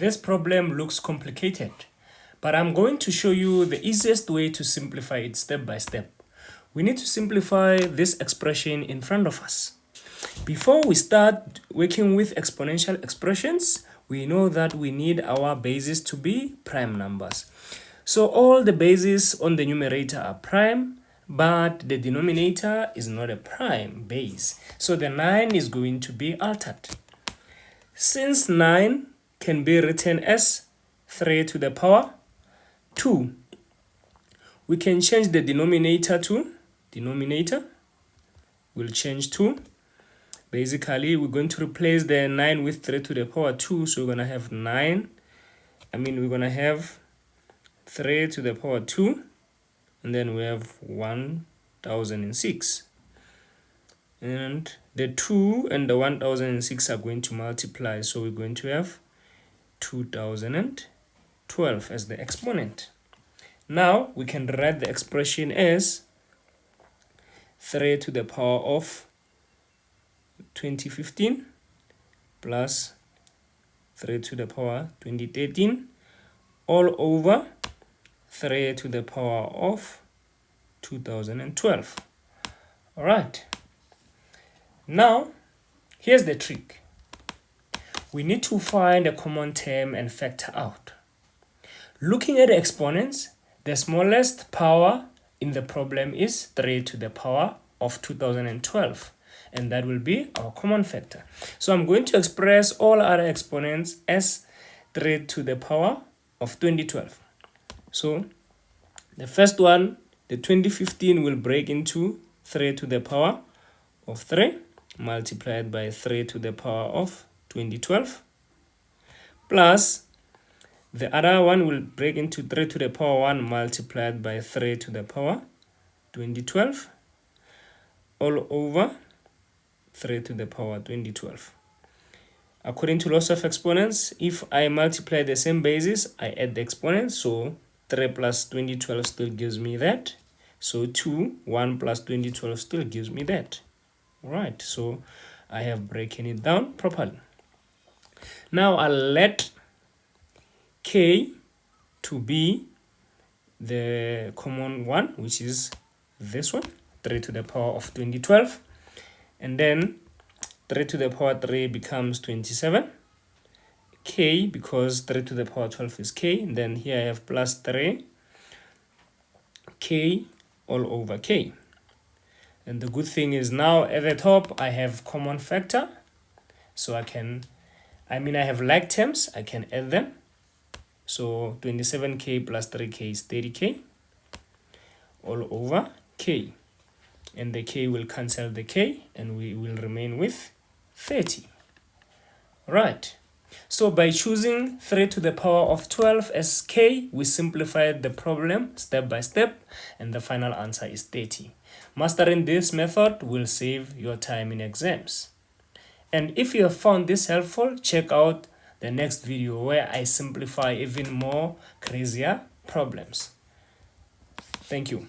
This problem looks complicated, but I'm going to show you the easiest way to simplify it step by step. We need to simplify this expression in front of us. Before we start working with exponential expressions, we know that we need our bases to be prime numbers. So all the bases on the numerator are prime, but the denominator is not a prime base. So the 9 is going to be altered. Since 9 can be written as 3 to the power 2, we can change the denominator to we'll change to. Basically, we're going to replace the 9 with 3 to the power 2. So we're going to have we're going to have 3 to the power 2. And then we have 1006. And the 2 and the 1006 are going to multiply. So we're going to have 2012 as the exponent. Now we can write the expression as 3 to the power of 2015 plus 3 to the power 2013 all over 3 to the power of 2012. All right. Now, here's the trick. We need to find a common term and factor out. Looking at the exponents, the smallest power in the problem is 3 to the power of 2012. And that will be our common factor. So I'm going to express all other exponents as 3 to the power of 2012. So the first one, the 2015, will break into 3 to the power of 3 multiplied by 3 to the power of 2012 plus the other one will break into 3 to the power 1 multiplied by 3 to the power 2012 all over 3 to the power 2012. According to laws of exponents, if I multiply the same bases, I add the exponents. So 3 plus 2012 still gives me that. So 1 plus 2012 still gives me that. All right, so I have broken it down properly. Now I'll let k to be the common one, which is this one, 3 to the power of 2012. And then 3 to the power 3 becomes 27. K, because 3 to the power 12 is k. And then here I have plus 3. K all over k. And the good thing is now at the top I have common factor. So I have like terms. I can add them. So 27k plus 3k is 30k all over k. And the k will cancel the k and we will remain with 30. Right. So by choosing 3 to the power of 12 as k, we simplified the problem step by step and the final answer is 30. Mastering this method will save your time in exams. And if you have found this helpful, check out the next video where I simplify even more crazier problems. Thank you.